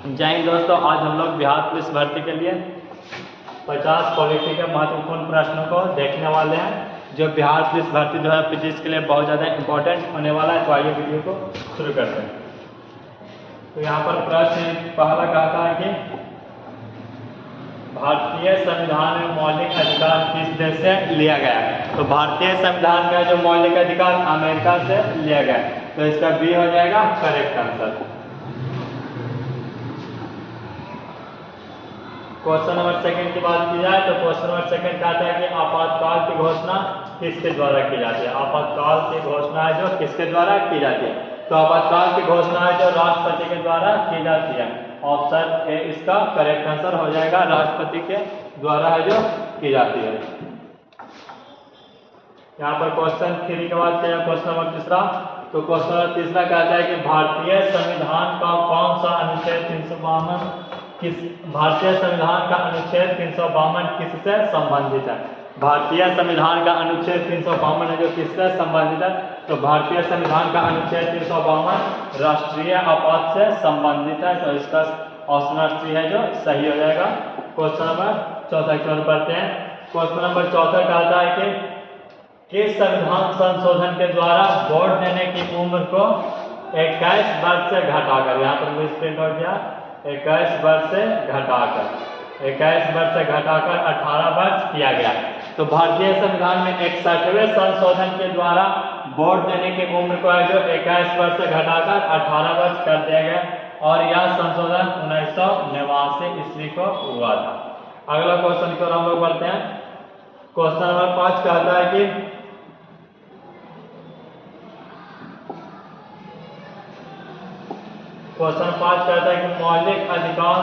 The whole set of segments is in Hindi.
जय हिंद दोस्तों, आज हम लोग बिहार पुलिस भर्ती के लिए 50 पॉलिटी के महत्वपूर्ण प्रश्नों को देखने वाले हैं जो बिहार पुलिस भर्ती 2025 के लिए बहुत ज़्यादा इंपॉर्टेंट होने वाला है। तो आइए वीडियो को शुरू करते हैं। तो यहाँ पर प्रश्न पहला कहता है कि भारतीय संविधान में मौलिक अधिकार किस देश से लिया गया है। तो भारतीय संविधान का जो मौलिक अधिकार अमेरिका से लिया गया है, तो इसका बी हो जाएगा correct answer. Question number second की बात की जाए तो क्वेश्चन नंबर सेकंड कहता है कि आपातकाल की घोषणा किसके द्वारा की जाती है। आपातकाल की घोषणा है जो किसके द्वारा की जाती है। तो आपातकाल की घोषणा है जो राष्ट्रपति के द्वारा की जाती है। ऑप्शन ए इसका करेक्ट आंसर हो जाएगा, राष्ट्रपति के द्वारा है जो की जाती है। यहाँ पर क्वेश्चन 3 के बाद किया क्वेश्चन नंबर तीसरा। तो क्वेश्चन नंबर तीसरा कहता है कि भारतीय संविधान का कौन सा अनुच्छेद 352 भारतीय संविधान का अनुच्छेद 352 किससे संबंधित है। भारतीय संविधान का अनुच्छेद 352 है जो किससे संबंधित है। तो भारतीय संविधान का अनुच्छेद 352 राष्ट्रीय आपात से संबंधित है। तो इसका ऑप्शन सी है जो सही हो जाएगा। क्वेश्चन नंबर चौथा की ओर बढ़ते हैं। क्वेश्चन नंबर चौथा कहता है कि किस संविधान संशोधन के द्वारा वोट देने की उम्र को 21 वर्ष से घटाकर, यहाँ पर मिस प्रिंट हो गया, 21 वर्ष से घटाकर 18 वर्ष किया गया। तो भारतीय संविधान में 61वें संशोधन के द्वारा वोट देने की उम्र को है जो 21 वर्ष से घटाकर 18 वर्ष कर दिया गया और यह संशोधन 1989 ईस्वी को हुआ था। अगला क्वेश्चन की ओर हम लोग बढ़ते हैं। क्वेश्चन नंबर 5 कहता है कि क्वेश्चन 5 कहता है कि मौलिक अधिकार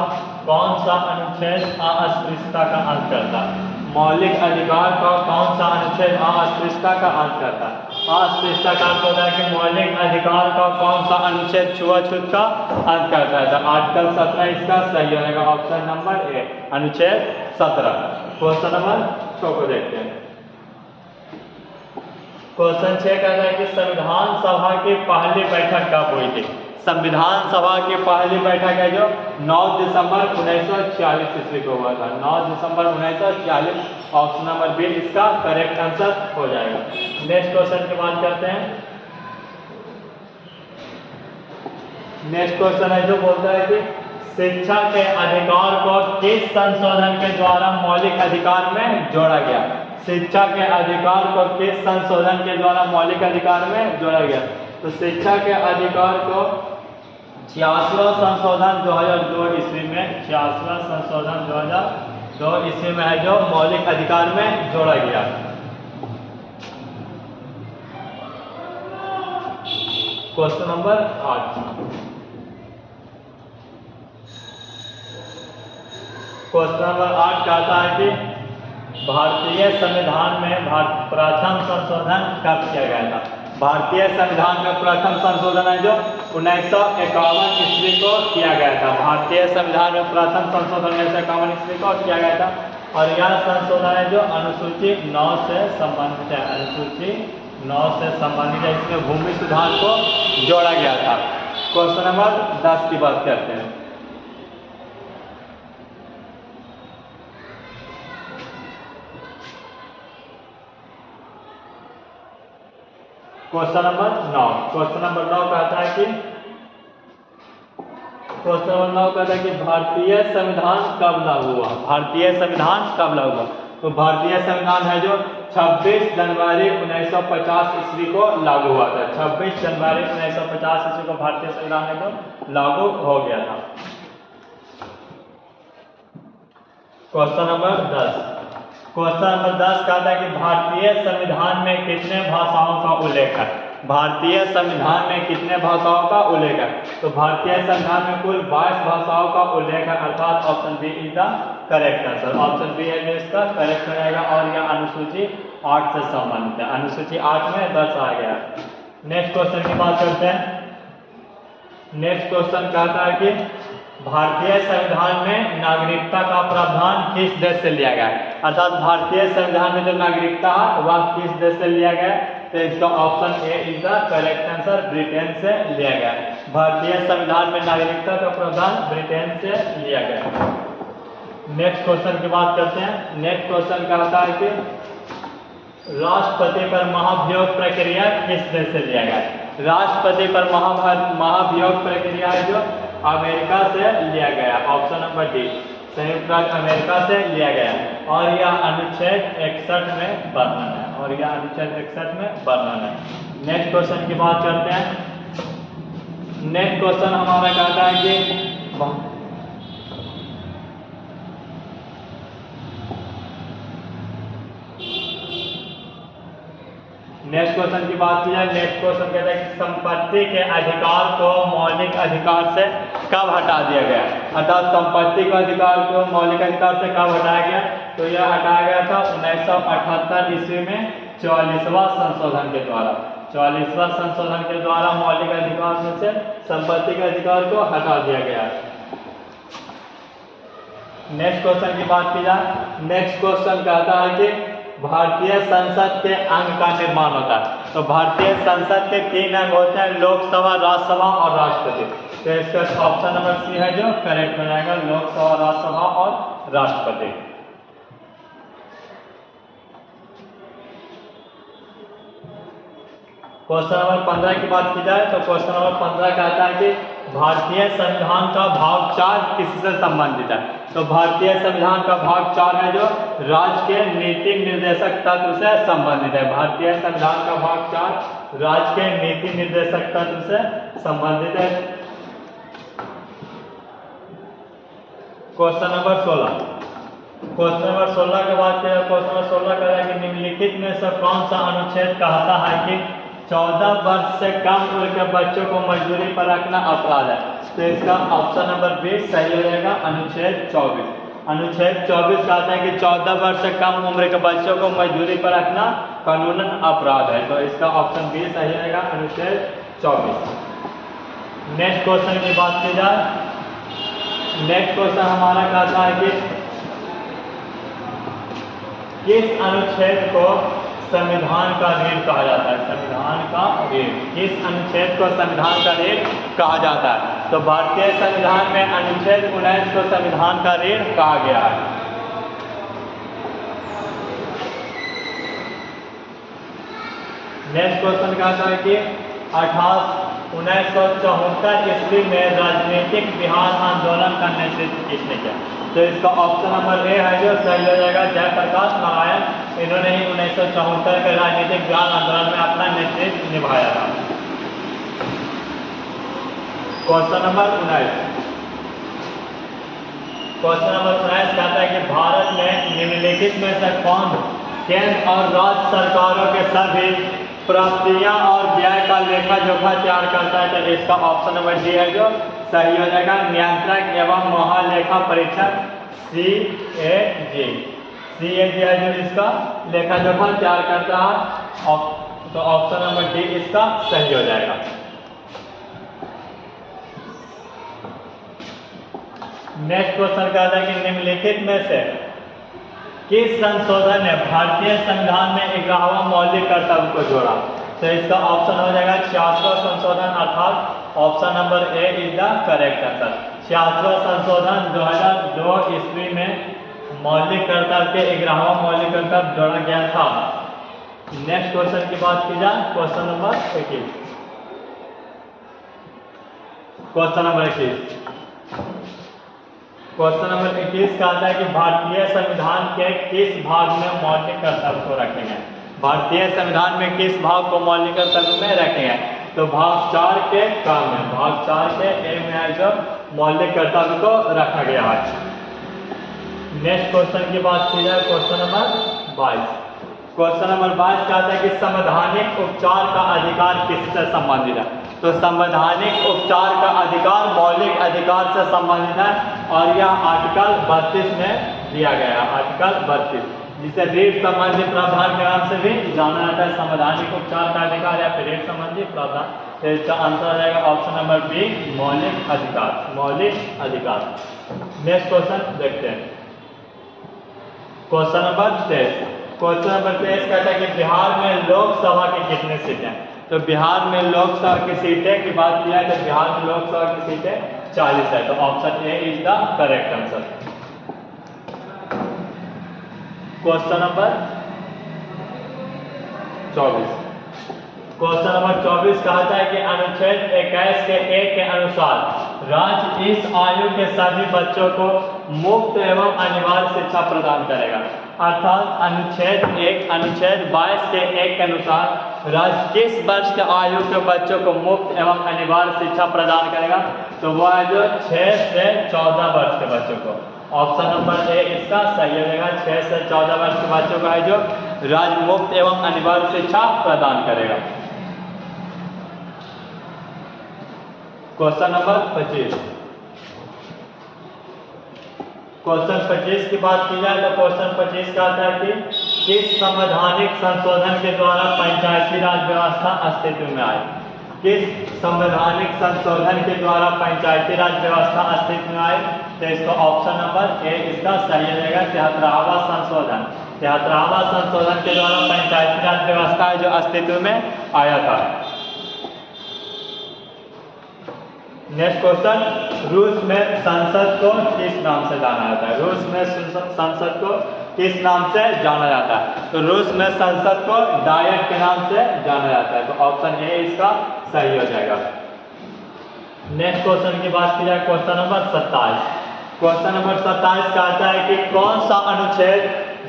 कौन सा अनुच्छेद अस्पृश्यता का अंत करता है। मौलिक अधिकार का कौन सा अनुच्छेद अस्पृश्यता का अंत करता है। अस्पृश्यता का अंत होता है कि मौलिक अधिकार का कौन सा अनुच्छेद छुआछूत का अंत करता है। तो आर्टिकल 17 इसका सही होगा, ऑप्शन नंबर ए अनुच्छेद 17। क्वेश्चन नंबर 6 को देखते हैं। क्वेश्चन 6 कहता है कि संविधान सभा की पहली बैठक कब हुई थी। संविधान सभा की पहली बैठक है जो 9 दिसंबर 1946 ईस्वी को हुआ था। 9 दिसंबर 1946, ऑप्शन नंबर बी इसका करेक्ट आंसर हो जाएगा। नेक्स्ट क्वेश्चन की बात करते हैं। नेक्स्ट क्वेश्चन है जो बोलता है कि शिक्षा के अधिकार को किस संशोधन के द्वारा मौलिक अधिकार में जोड़ा गया। शिक्षा के अधिकार को किस संशोधन के द्वारा मौलिक अधिकार में जोड़ा गया। तो शिक्षा के अधिकार को 66वां संशोधन 2002 ईस्वी में 66वां संशोधन 2002 ईस्वी में है जो मौलिक अधिकार में जोड़ा गया। Question number 8। क्वेश्चन नंबर 8 कहता है कि भारतीय संविधान में प्रथम संशोधन कब किया गया था। भारतीय संविधान में प्रथम संशोधन है जो 1951 ईस्वी को किया गया था। भारतीय संविधान में प्रथम संशोधन 1951 ईस्वी को किया गया था और यह संशोधन है जो अनुसूची 9 से संबंधित है। अनुसूची 9 से संबंधित है, इसमें भूमि सुधार को जोड़ा गया था। क्वेश्चन नंबर 10 की बात करते हैं। Question number 9। क्वेश्चन नंबर 9 कहता है कि भारतीय संविधान कब लागू हुआ। भारतीय संविधान कब लागू हुआ। तो भारतीय संविधान है जो 26 जनवरी 1950 ईस्वी को लागू हुआ था। 26 जनवरी 1950 ईस्वी को भारतीय संविधान है जो लागू हो गया था। Question number 10। क्वेश्चन नंबर 10 कहता है कि भारतीय संविधान में कितने भाषाओं का उल्लेख है। भारतीय संविधान में कितने भाषाओं का उल्लेख है। तो भारतीय संविधान में कुल 22 भाषाओं का उल्लेख है, अर्थात option B is the correct answer. Option B है जो इसका करेक्ट हो जाएगा और यह अनुसूची 8 से संबंधित है। अनुसूची 8 में दर्शाया गया। नेक्स्ट क्वेश्चन की बात करते हैं। नेक्स्ट क्वेश्चन कहता है कि भारतीय संविधान में नागरिकता का प्रावधान किस देश से लिया गया है। अर्थात भारतीय संविधान में जो नागरिकता है वह किस देश से लिया गया है। तो इसका option A is the correct answer, Britain से लिया गया। भारतीय संविधान में नागरिकता का प्रावधान ब्रिटेन से लिया गया। नेक्स्ट क्वेश्चन की बात करते हैं। नेक्स्ट क्वेश्चन कहता है कि राष्ट्रपति पर महाभियोग प्रक्रिया किस देश से लिया गया? राष्ट्रपति पर महाभियोग प्रक्रिया है जो अमेरिका से लिया गया, ऑप्शन नंबर डी, संयुक्त राज्य अमेरिका से लिया गया। और यह अनुच्छेद 61 में वर्णन है, और यह अनुच्छेद 61 में वर्णन है। नेक्स्ट क्वेश्चन की बात करते हैं। नेक्स्ट क्वेश्चन हमारा कहता है कि नेक्स्ट क्वेश्चन की बात की जाए। नेक्स्ट क्वेश्चन कहता है कि संपत्ति के अधिकार को मौलिक अधिकार से कब हटा दिया गया? अर्थात संपत्ति के अधिकार को मौलिक अधिकार से कब हटाया गया? तो यह हटाया गया था 1978 ईस्वी में 44वां संशोधन के द्वारा। 44वां संशोधन के द्वारा मौलिक अधिकार में से संपत्ति के अधिकार को हटा दिया गया। नेक्स्ट क्वेश्चन की बात की जाए। नेक्स्ट क्वेश्चन कहता है कि भारतीय संसद के अंग का निर्माण होता है। तो भारतीय संसद के 3 अंग होते हैं, लोकसभा, राज्यसभा और राष्ट्रपति। तो इसका ऑप्शन नंबर सी है जो करेक्ट हो जाएगा, लोकसभा, राज्यसभा और राष्ट्रपति। क्वेश्चन नंबर 15 की बात की जाए तो क्वेश्चन नंबर 15 कहता है कि भारतीय संविधान का भाग 4 किससे संबंधित है? तो भारतीय संविधान का भाग 4 है जो राज्य के नीति निर्देशक तत्व से संबंधित है। भारतीय संविधान का भाग 4 राज्य के नीति निर्देशक तत्व से संबंधित है। Question number 16। क्वेश्चन नंबर 16 के बाद क्वेश्चन नंबर 16 कह रहा है कि निम्नलिखित में से कौन सा अनुच्छेद कहता है कि 14 वर्ष से कम उम्र के बच्चों को मजदूरी पर रखना अपराध है? तो इसका ऑप्शन नंबर बी सही हो जाएगा, अनुच्छेद 24। अनुच्छेद 24 कहता है कि 14 वर्ष से कम उम्र के बच्चों को मजदूरी पर रखना कानूनन अपराध है। तो इसका ऑप्शन बी सही रहेगा, अनुच्छेद 24। नेक्स्ट क्वेश्चन की बात की जाए। नेक्स्ट क्वेश्चन हमारा कहता है कि किस अनुच्छेद को संविधान का रीढ़ कहा जाता है? संविधान का रीढ़, किस अनुच्छेद को संविधान का रीढ़ कहा जाता है? तो भारतीय संविधान में अनुच्छेद 19 को संविधान का रीढ़ कहा गया है। नेक्स्ट क्वेश्चन कहता है कि 1974 ईस्वी में राजनीतिक बिहार आंदोलन का नेतृत्व किसने किया? तो इसका ऑप्शन नंबर ए है जो सही हो जाएगा, जयप्रकाश नारायण। इन्होंने ही 1974 के राजनीतिक बिहार आंदोलन में अपना नेतृत्व निभाया था। Question number 19। क्वेश्चन नंबर 19 कहता है कि भारत में निम्नलिखित में से कौन केंद्र और राज्य सरकारों के सभी प्राप्तियां और व्यय का लेखा जोखा तैयार करता है? तो इसका ऑप्शन नंबर डी है जो सही हो जाएगा, नियंत्रक एवं महालेखा परीक्षक CAG। CAG है जो इसका लेखा जोखा तैयार करता है। तो ऑप्शन नंबर डी इसका सही हो जाएगा। नेक्स्ट क्वेश्चन कहता है कि निम्नलिखित में से किस संशोधन ने भारतीय संविधान में 11वां मौलिक कर्तव्य को जोड़ा? तो इसका ऑप्शन हो जाएगा 66वां संशोधन, अर्थात option number A is the correct answer. 66वां संशोधन 2002 ईस्वी में मौलिक कर्तव्य के 11वां मौलिक कर्तव्य जोड़ा गया था। नेक्स्ट क्वेश्चन की बात की जाए, question number 21। Question number 21। Question number 21 कहता है कि भारतीय संविधान के किस भाग में मौलिक कर्तव्य को रखे गए? भारतीय संविधान में किस भाग को मौलिक कर्तव्य में रखे गए? तो भाग 4 के काम में, भाग 4 के ए में है जो मौलिक कर्तव्य को रखा गया है। नेक्स्ट क्वेश्चन की बात की जाए, क्वेश्चन नंबर 22। क्वेश्चन नंबर 22 कहता है कि संवैधानिक उपचार का अधिकार किससे संबंधित है? तो संवैधानिक उपचार का अधिकार मौलिक अधिकार से संबंधित है और यह आर्टिकल 32 में दिया गया है। आर्टिकल 32 जिसे रीढ़ संबंधी प्रावधान के नाम से भी जाना जाता है, संवैधानिक उपचार का अधिकार या फिर रीढ़ संबंधी प्रावधान। तो इसका आंसर आ जाएगा ऑप्शन नंबर बी, मौलिक अधिकार। मौलिक अधिकार। नेक्स्ट क्वेश्चन देखते हैं, क्वेश्चन नंबर 23। क्वेश्चन नंबर 23 कहता है कि बिहार में लोकसभा की कितनी सीटें हैं। तो बिहार में लोकसभा की सीटें की बात किया है तो बिहार में लोकसभा की सीटें 40 है। तो option A is the correct answer. Question number 24। Question number 24 कहता है कि अनुच्छेद 21 के 1 के अनुसार राज्य इस आयु के सभी बच्चों को मुफ्त एवं अनिवार्य शिक्षा प्रदान करेगा। अर्थात अनुच्छेद 22 के 1 के अनुसार राज्य किस वर्ष के आयु के बच्चों को मुफ्त एवं अनिवार्य शिक्षा प्रदान करेगा। तो वह है जो 6 से 14 वर्ष के बच्चों को। ऑप्शन नंबर ए इसका सही हो जाएगा। 6 से 14 वर्ष के बच्चों को है जो राज्य मुफ्त एवं अनिवार्य शिक्षा प्रदान करेगा। Question number 25। क्वेश्चन 25 की बात की जाए तो क्वेश्चन 25 का आता है कि किस संवैधानिक संशोधन के द्वारा पंचायती राज व्यवस्था अस्तित्व में आई। किस संवैधानिक संशोधन के द्वारा पंचायती राज व्यवस्था अस्तित्व में आई। तो इसका ऑप्शन नंबर ए इसका सही हो जाएगा। 73वां संशोधन। 73वां संशोधन के द्वारा पंचायती राज व्यवस्था जो अस्तित्व में आया था। नेक्स्ट क्वेश्चन, रूस में संसद को किस नाम से जाना जाता है। रूस में संसद को किस नाम से जाना जाता है। तो रूस में संसद को डायट के नाम से जाना जाता है। तो ऑप्शन ए इसका सही हो जाएगा। नेक्स्ट क्वेश्चन की बात की जाए क्वेश्चन नंबर 27। क्वेश्चन नंबर 27 कहता है कि कौन सा अनुच्छेद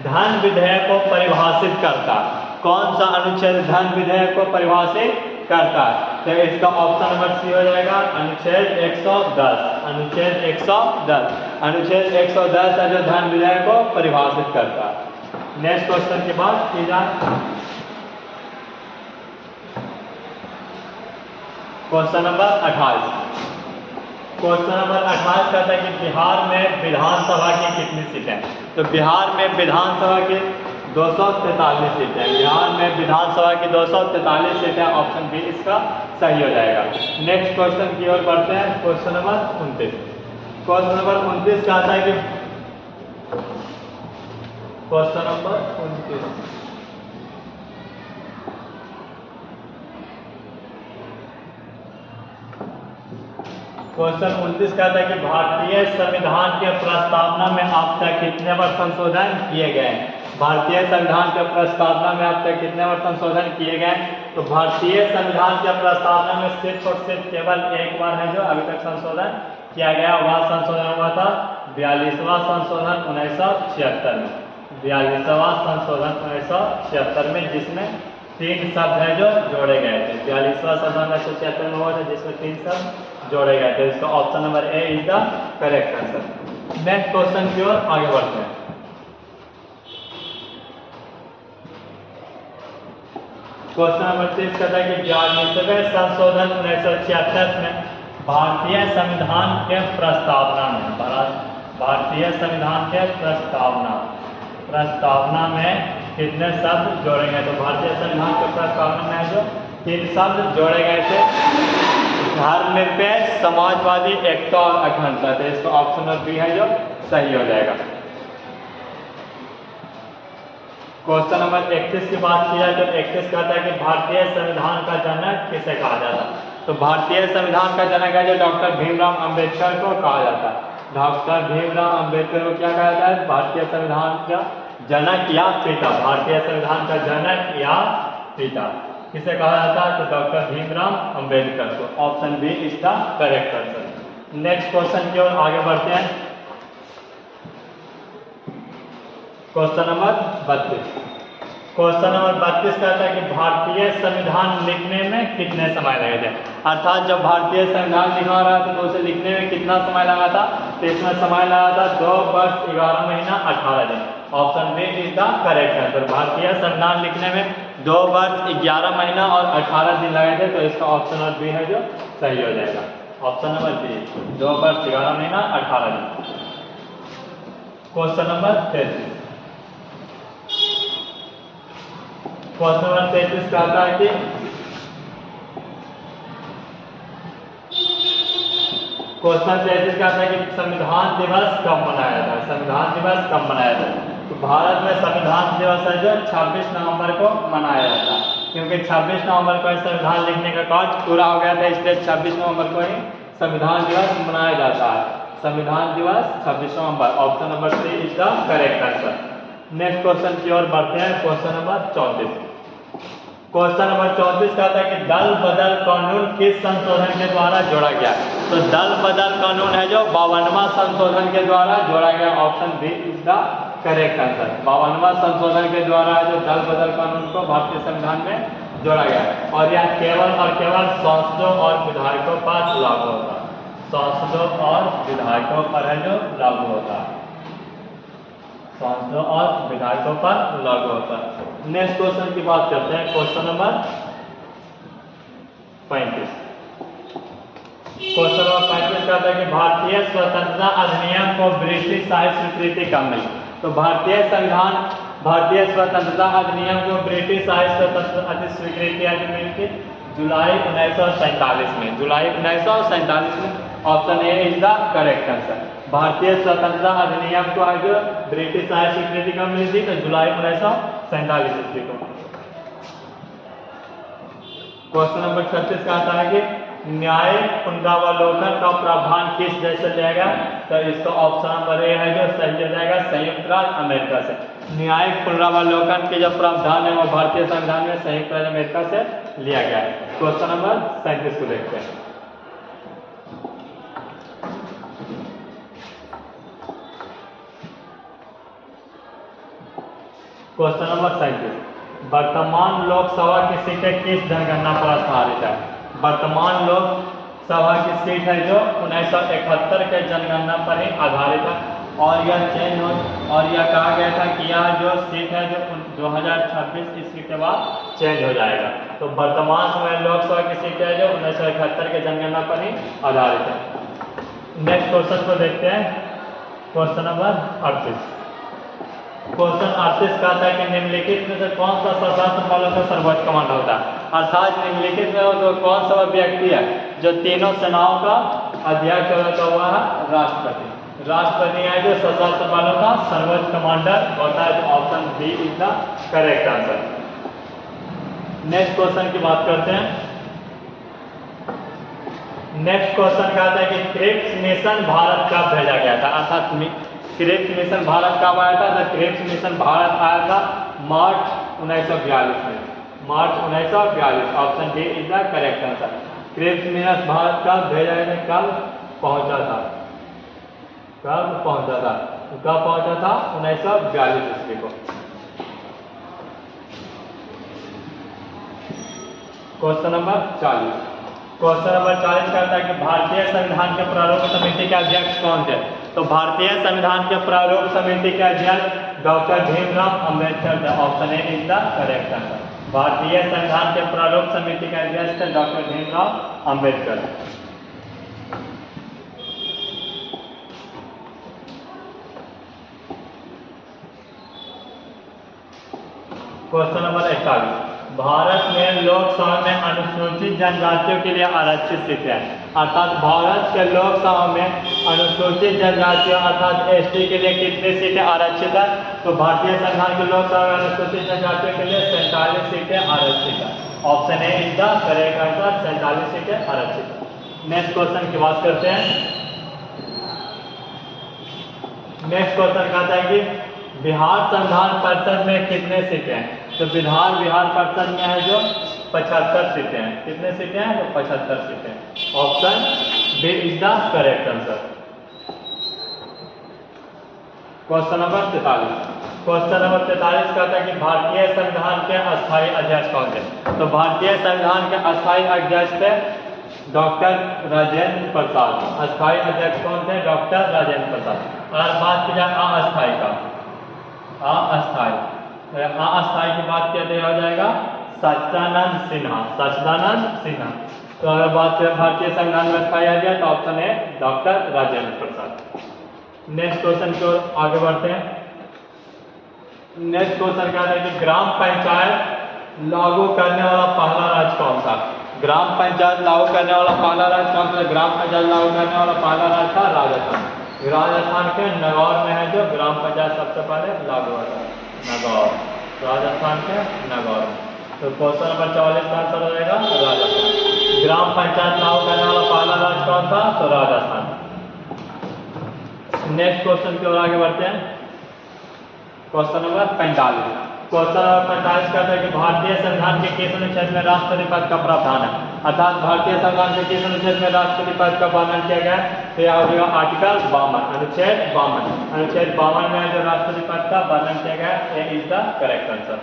धन विधेयक को परिभाषित करता है। कौन सा अनुच्छेद धन विधेयक को परिभाषित करता है। तो इसका ऑप्शन नंबर सी हो जाएगा अनुच्छेद 110। अनुच्छेद 110। अनुच्छेद 110 है जो धन विधेयक को परिभाषित करता है। नेक्स्ट क्वेश्चन की बात की जाए क्वेश्चन नंबर 28। क्वेश्चन नंबर 28 कहता है कि बिहार में विधानसभा की कितनी सीटें। तो बिहार में विधानसभा की 243 सीटें। बिहार में विधानसभा की 243 सीटें। ऑप्शन बी इसका सही हो जाएगा। नेक्स्ट क्वेश्चन की ओर बढ़ते हैं। Question number 29। क्वेश्चन नंबर 29 कहता है कि क्वेश्चन नंबर 29 क्वेश्चन 29 कहता है कि भारतीय संविधान के प्रस्तावना में अब तक कितने बार संशोधन किए गए हैं। भारतीय संविधान के प्रस्तावना में अब तक कितने बार संशोधन किए गए। तो भारतीय संविधान के प्रस्तावना में सिर्फ और सिर्फ केवल एक बार है जो अभी तक संशोधन किया गया। वह संशोधन हुआ था 42वां संशोधन 1976 में। 42वां संशोधन 1976 में, जिसमें 3 शब्द है जो जोड़े गए थे। 42वां संशोधन 1976 में हुआ था जिसमें 3 शब्द जोड़े गए थे। इसका option number A is the correct answer. Next question की ओर आगे बढ़ते हैं। क्वेश्चन नंबर 30 कहता है कि 42वें संशोधन 1976 में भारतीय संविधान के प्रस्तावना में भारतीय संविधान के प्रस्तावना में कितने शब्द जोड़े गए। तो भारतीय संविधान के प्रस्तावना में जो 3 शब्द जोड़े गए थे धर्मनिरपेक्ष, समाजवादी, एकता और अखंडता। तो इसका ऑप्शन नंबर बी है जो सही हो जाएगा। क्वेश्चन नंबर 31 की बात की जाए तो 31 कहता है कि भारतीय संविधान का जनक किसे कहा जाता है। तो भारतीय संविधान का जनक है जो डॉक्टर भीमराव अंबेडकर को कहा जाता है। डॉक्टर भीमराव अंबेडकर को क्या कहा जाता है। भारतीय संविधान का जनक या पिता। भारतीय संविधान का जनक या पिता किसे कहा जाता है। तो डॉक्टर भीमराव अंबेडकर को। Option B is the correct answer. Next question की ओर आगे बढ़ते हैं। Question number 32। क्वेश्चन नंबर 32 कहता है कि भारतीय संविधान लिखने में कितने समय लगे थे। अर्थात जब भारतीय संविधान लिखा रहा था तो उसे लिखने में कितना समय लगा था। तो इसमें समय लगा था 2 वर्ष 11 महीना 18 दिन। Option B is the correct answer. भारतीय संविधान लिखने में 2 वर्ष 11 महीना और 18 दिन लगे थे। तो इसका ऑप्शन नंबर बी है जो सही हो जाएगा। ऑप्शन नंबर बी 2 वर्ष 11 महीना 18 दिन। Question number 33। क्वेश्चन नंबर 33 कहता है कि क्वेश्चन 33 कहता है कि संविधान दिवस कब मनाया जाता है। संविधान दिवस कब मनाया जाता है। तो भारत में संविधान दिवस है जो 26 नवंबर को मनाया जाता है, क्योंकि 26 नवंबर को संविधान लिखने का कार्य पूरा हो गया था, इसलिए 26 नवंबर को ही संविधान दिवस मनाया जाता है। संविधान दिवस 26 नवंबर। Option number 3 is the correct answer. Next question की ओर बढ़ते हैं। Question number 34। क्वेश्चन नंबर 34 कहता है कि दल बदल कानून किस संशोधन के द्वारा जोड़ा गया? तो दल बदल कानून है जो 52वां संशोधन के द्वारा जोड़ा गया। Option B is the correct answer. 52वां संशोधन के द्वारा जो दल बदल कानून को भारतीय संविधान में जोड़ा गया है, और यह केवल और केवल सांसदों और विधायकों पर लागू होता है। सांसदों और विधायकों पर है जो लागू होता है, सांसदों और विधायकों पर लागू होता है। नेक्स्ट क्वेश्चन की बात करते हैं। Question number 35। क्वेश्चन नंबर 35 कहता है कि भारतीय स्वतंत्रता अधिनियम को ब्रिटिश शाही स्वीकृति कब मिली? तो भारतीय स्वतंत्रता अधिनियम को ब्रिटिश शाही स्वतंत्रता स्वीकृति मिली थी जुलाई 1947 में। जुलाई 1947 में। Option A is the correct answer. भारतीय स्वतंत्रता अधिनियम को आज ब्रिटिश शाही स्वीकृति कब मिली थी? तो जुलाई 1947 ईस्वी को। क्वेश्चन नंबर 36 कहता है कि न्यायिक पुनरावलोकन का प्रावधान किस देश से लिया गया? तो इसका ऑप्शन नंबर ए है जो सही हो जाएगा, संयुक्त राज्य अमेरिका से। न्यायिक पुनरावलोकन के जो प्रावधान है वो भारतीय संविधान में संयुक्त राज्य अमेरिका से लिया गया है। क्वेश्चन नंबर 37 को देखते हैं। Question number 37। वर्तमान लोकसभा की सीटें किस जनगणना पर आधारित है? वर्तमान लोकसभा की सीट है जो 1971 के जनगणना पर ही आधारित है, और यह चेंज हो और यह कहा गया था कि यह जो सीट है जो 2026 ईस्वी के बाद चेंज हो जाएगा। तो वर्तमान समय लोकसभा की सीट है जो 1971 के जनगणना पर ही आधारित है। नेक्स्ट क्वेश्चन को देखते हैं। Question number 38। क्वेश्चन 38 कहता है कि निम्नलिखित में से कौन सा सशस्त्र बलों का सर्वोच्च कमांडर होता है? अर्थात निम्नलिखित में तो कौन सा व्यक्ति है जो तीनों सेनाओं का अध्यक्ष होता हुआ है? राष्ट्रपति। राष्ट्रपति है जो सशस्त्र बलों का सर्वोच्च कमांडर होता है। तो option B is the correct answer. Next question की बात करते हैं। नेक्स्ट क्वेश्चन कहता है कि क्रिप्स मिशन भारत कब भेजा गया था? अर्थात क्रिप्स मिशन भारत कब आया था? तो क्रिप्स मिशन भारत आया था मार्च 1942 में। March 1942। Option B is the correct answer. Cripps mission Bharat कब भेजा गया? कब पहुंचा था? कब पहुंचा था? कब पहुंचा था? 1942 ईस्वी को। Question number 40। क्वेश्चन नंबर 40 कहता है कि भारतीय संविधान के प्रारूप समिति के अध्यक्ष कौन थे? तो भारतीय संविधान के प्रारूप समिति के अध्यक्ष डॉक्टर भीमराव अंबेडकर थे। Option A is the correct answer. भारतीय संविधान के प्रारूप समिति के अध्यक्ष थे doctor Bhimrao Ambedkar. Question number 41। Bharat में लोकसभा में अनुसूचित जनजातियों के लिए आरक्षित सीटें हैं। अर्थात भारत के लोकसभा में अनुसूचित जनजातियों अर्थात एसटी के लिए कितनी सीटें आरक्षित है? तो भारतीय संविधान के लोकसभा में अनुसूचित जनजातियों के लिए 47 सीटें आरक्षित है। Option A is the correct answer. 47 सीटें आरक्षित है। नेक्स्ट क्वेश्चन की बात करते हैं। नेक्स्ट क्वेश्चन कहता है कि बिहार संविधान परिषद में कितने सीटें हैं? तो बिहार परिषद में है जो 75 सीटें हैं। कितने सीटें हैं? तो 75 सीटें। Option B is the correct answer. Question number 43। Question number 43 कहता है कि भारतीय संविधान के अस्थायी अध्यक्ष कौन थे? तो भारतीय संविधान के अस्थायी अध्यक्ष थे डॉक्टर राजेंद्र प्रसाद। अस्थायी अध्यक्ष कौन थे? डॉक्टर राजेंद्र प्रसाद। अगर बात की जाए अस्थायी का, अस्थायी अस्थायी की बात किया तो हो जाएगा सच्चिदानंद सिन्हा। सच्चिदानंद सिन्हा। तो अगर बात करें भारतीय संविधान में अस्थायी अध्यक्ष तो ऑप्शन है doctor Rajendra Prasad. Next question की ओर आगे बढ़ते हैं। नेक्स्ट क्वेश्चन क्या है कि ग्राम पंचायत लागू करने वाला पहला राज्य कौन सा? ग्राम पंचायत लागू करने वाला पहला राज्य कौन सा? ग्राम पंचायत लागू करने वाला पहला राज्य था राजस्थान। राजस्थान के नागौर में है जो ग्राम पंचायत सबसे पहले लागू हुआ था, नागौर, राजस्थान के नागौर में। तो क्वेश्चन नंबर 44 का आंसर हो जाएगा राजस्थान। ग्राम पंचायत लागू करने वाला पहला राज्य कौन था? तो राजस्थान। नेक्स्ट क्वेश्चन की ओर आगे बढ़ते हैं। Question number 45। क्वेश्चन नंबर 45 कहता है कि भारतीय संविधान के किस अनुच्छेद में राष्ट्रपति पद का प्रावधान है? अर्थात भारतीय संविधान के किस अनुच्छेद में राष्ट्रपति पद का वर्णन किया गया है? तो यह हो जाएगा आर्टिकल 52, अनुच्छेद 52। अनुच्छेद 52 में जो राष्ट्रपति पद का वर्णन किया गया है, is the correct answer.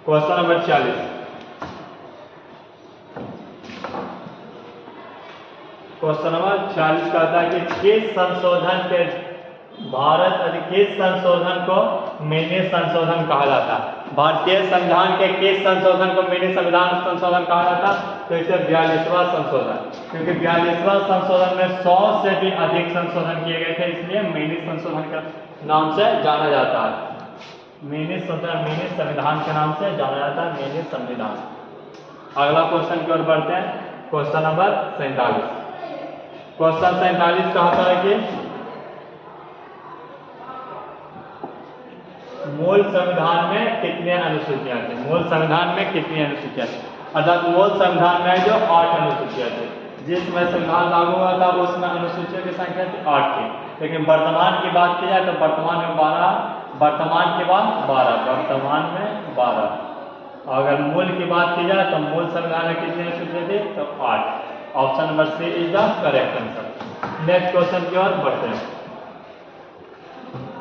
Question number 46। Question number 46 कहता है कि किस संशोधन के किस संशोधन को मिनी संशोधन कहा जाता है? भारतीय संविधान के किस संशोधन को मिनी संविधान संशोधन कहा जाता है? तो इसे 42वां संशोधन, क्योंकि 42वां संशोधन में 100 से भी अधिक संशोधन किए गए थे, इसलिए मिनी संशोधन के नाम से जाना जाता है। मिनी संविधान के नाम से जाना जाता है, मिनी संविधान। अगला क्वेश्चन की ओर बढ़ते हैं। Question number 47। क्वेश्चन 47 कहता है कि मूल संविधान में कितने अनुसूचियां थी? मूल संविधान में कितनी अनुसूचियां थी? अर्थात मूल संविधान में जो 8 अनुसूचियां थी, जिसमें संविधान लागू हुआ था उसमें अनुसूचियों की संख्या थी 8 थी। लेकिन वर्तमान की बात की जाए तो वर्तमान में 12, वर्तमान के बाद 12, वर्तमान में 12। अगर मूल की बात की जाए तो मूल संविधान में कितनी अनुसूचियां थी? तो 8। Option number C is the correct answer. Next question की ओर बढ़ते हैं।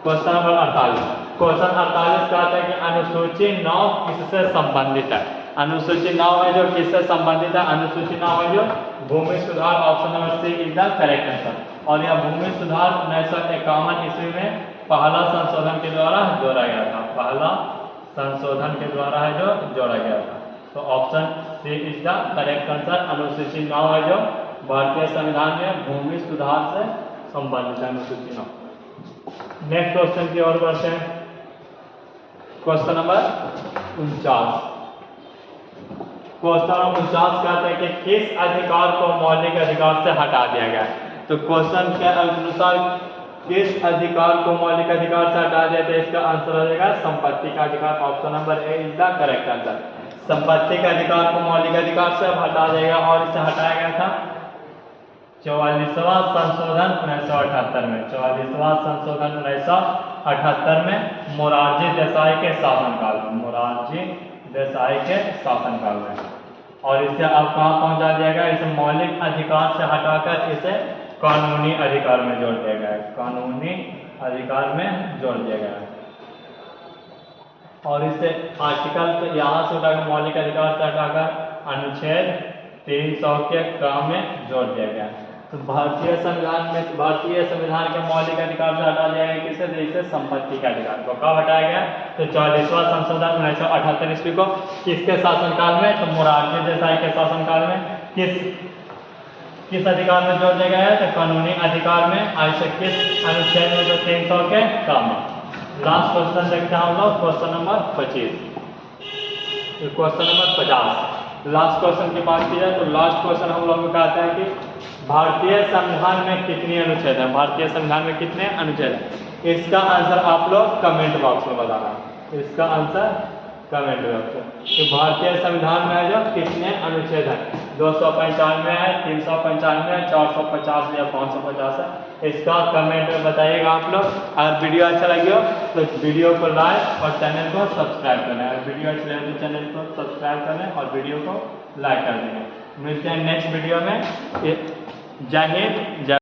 Question number 48। क्वेश्चन 48 कहता है कि अनुसूची 9 किससे संबंधित है? अनुसूची 9 है जो किससे संबंधित है? अनुसूची 9 है जो भूमि सुधार। Option number C is the correct answer. और यह भूमि सुधार 1951 ईस्वी में पहला संशोधन के द्वारा जोड़ा गया था, पहला संशोधन के द्वारा है जो जोड़ा गया था। तो option C is the correct answer. अनुसूची 9 है जो भारतीय संविधान में भूमि सुधार से संबंधित है, अनुसूची 9। नेक्स्ट क्वेश्चन की ओर बढ़ते हैं। Question number 49। क्वेश्चन नंबर 49 कहते हैं कि किस अधिकार को मौलिक अधिकार से हटा दिया गया? तो क्वेश्चन के अनुसार किस अधिकार को मौलिक अधिकार से हटा दिया? तो इसका आंसर हो जाएगा संपत्ति का अधिकार। Option number A is the correct answer. संपत्ति के अधिकार को मौलिक अधिकार से हटा देगा और इसे हटाया गया था 44वां संशोधन 1978 में। 44वां संशोधन 1978 में मोरारजी देसाई के शासनकाल में, मोरारजी देसाई के शासनकाल में। और इसे अब कहाँ पहुंचा दिया गया? इसे मौलिक अधिकार से हटाकर इसे कानूनी अधिकार में जोड़ दिया गया है, कानूनी अधिकार में जोड़ दिया गया है। और इसे आर्टिकल से यहाँ से उठाकर मौलिक अधिकार से हटाकर अनुच्छेद 300 के क्रम में जोड़ दिया गया है। तो भारतीय संविधान के मौलिक अधिकार से हटा दिया गया किसे? इसे संपत्ति के अधिकार को। कब हटाया गया? तो 44वां संशोधन 1978 ईस्वी को। किसके शासनकाल में? तो मोरारजी देसाई के शासनकाल में। किस अधिकार में जोड़ दिया गया है? तो कानूनी अधिकार में। ऐसे किस अनुच्छेद में? तो 300 के क्रम में। लास्ट क्वेश्चन देखते हैं हम लोग, question number 25। Question number 50। Last question की बात की जाए तो लास्ट क्वेश्चन हम लोग को कहता है कि भारतीय संविधान में कितनी अनुच्छेद है? भारतीय संविधान में कितने अनुच्छेद है? इसका आंसर आप लोग कमेंट बॉक्स में बताना। इसका आंसर कमेंट बॉक्स में कि भारतीय संविधान में जो कितने अनुच्छेद हैं? 295 है, 395 है, 450 या 550 है। इसका कमेंट में बताइएगा आप लोग। अगर वीडियो अच्छा लगे हो तो वीडियो को लाइक और चैनल को सब्सक्राइब करना है। वीडियो अच्छा लगे तो चैनल को सब्सक्राइब करना है और वीडियो को लाइक कर देना। मिलते हैं नेक्स्ट वीडियो में। जय हिंद, जय